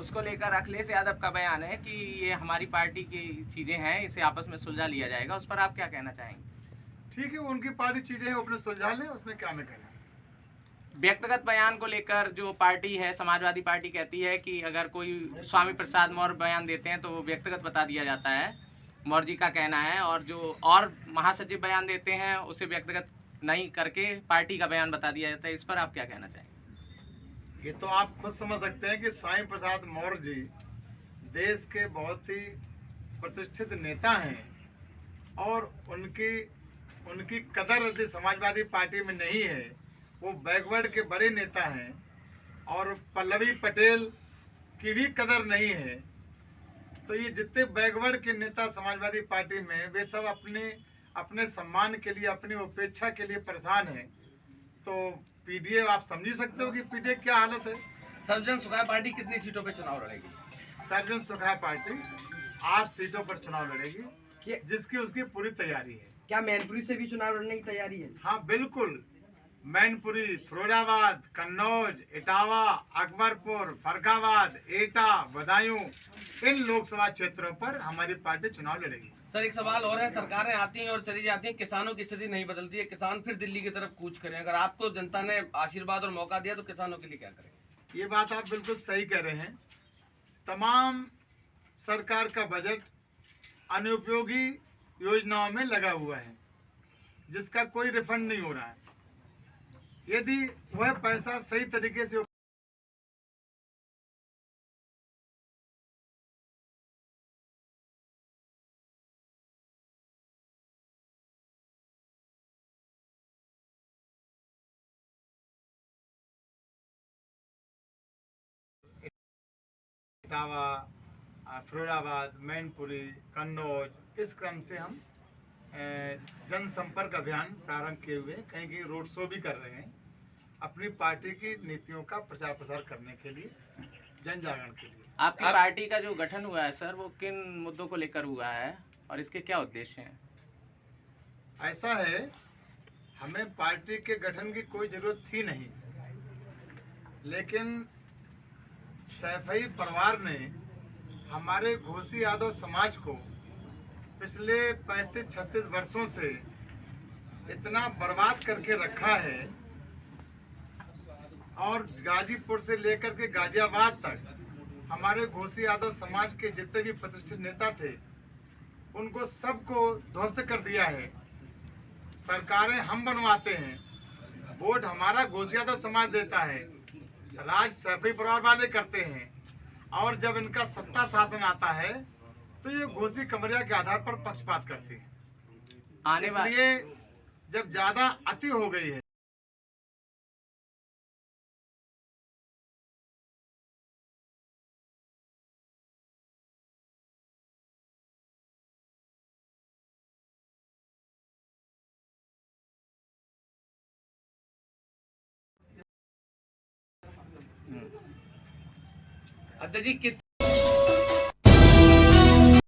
उसको लेकर अखिलेश यादव का बयान है कि ये हमारी पार्टी की चीजें हैं, इसे आपस में सुलझा लिया जाएगा, उस पर आप क्या कहना चाहेंगे? ठीक है, उनकी पार्टी चीजें हैं, वो अपने सुलझा लें, उसमें क्या मैं कहना। व्यक्तिगत बयान को लेकर जो पार्टी है समाजवादी पार्टी कहती है कि अगर कोई स्वामी प्रसाद मौर्य बयान देते हैं तो वो व्यक्तिगत बता दिया जाता है, मौर्य जी का कहना है, और जो और महासचिव बयान देते हैं उसे व्यक्तिगत नहीं करके पार्टी का बयान बता दिया जाता है, इस पर आप क्या कहना चाहेंगे? ये तो आप खुद समझ सकते हैं कि स्वामी प्रसाद मौर्य जी देश के बहुत ही प्रतिष्ठित नेता हैं और उनकी उनकी कदर यदि समाजवादी पार्टी में नहीं है। वो बैकवर्ड के बड़े नेता हैं और पल्लवी पटेल की भी कदर नहीं है। तो ये जितने बैकवर्ड के नेता समाजवादी पार्टी में, वे सब अपने अपने सम्मान के लिए, अपनी उपेक्षा के लिए परेशान हैं। तो पीडीए, आप समझ ही सकते हो कि पीडीए क्या हालत है। सर्वजन सुखाय पार्टी कितनी सीटों पे चुनाव लड़ेगी? सर्वजन सुखाय पार्टी 8 सीटों पर चुनाव लड़ेगी, जिसकी उसकी पूरी तैयारी है। क्या मैनपुरी से भी चुनाव लड़ने की तैयारी है? हाँ बिल्कुल, मैनपुरी, फिरोजाबाद, कन्नौज, इटावा, अकबरपुर, फर्रुखाबाद, एटा, बदायूं, इन लोकसभा क्षेत्रों पर हमारी पार्टी चुनाव लड़ेगी। सर, एक सवाल और है, सरकारें आती हैं और चली जाती हैं, किसानों की स्थिति नहीं बदलती है, किसान फिर दिल्ली की तरफ कूच करें। अगर आपको जनता ने आशीर्वाद और मौका दिया तो किसानों के लिए क्या करें? ये बात आप बिल्कुल सही कह रहे हैं। तमाम सरकार का बजट अनुपयोगी योजनाओं में लगा हुआ है, जिसका कोई रिफंड नहीं हो रहा है। यदि वह पैसा सही तरीके से इटावा, फिरोजाबाद, मैनपुरी, कन्नौज, इस क्रम से हम जनसंपर्क अभियान प्रारंभ किए हुए, कहीं कहीं रोड शो भी कर रहे हैं, अपनी पार्टी की नीतियों का प्रचार प्रसार करने के लिए, जन जागरण के लिए। आपकी पार्टी का जो गठन हुआ है सर, वो किन मुद्दों को लेकर हुआ है और इसके क्या उद्देश्य हैं? ऐसा है, हमें पार्टी के गठन की कोई जरूरत थी नहीं, लेकिन सैफई परिवार ने हमारे घोसी यादव समाज को पिछले 35-36 वर्षों से इतना बर्बाद करके रखा है, और गाजीपुर से लेकर के गाजियाबाद तक हमारे घोसी यादव समाज के जितने भी प्रतिष्ठित नेता थे, उनको सबको ध्वस्त कर दिया है। सरकारें हम बनवाते हैं, वोट हमारा घोसी यादव समाज देता है, राज सैफई परिवार वाले करते हैं, और जब इनका सत्ता शासन आता है तो ये घोसी कमरिया के आधार पर पक्षपात करते हैं। इसलिए जब ज्यादा अति हो गई है, अध्यक्ष जी, किस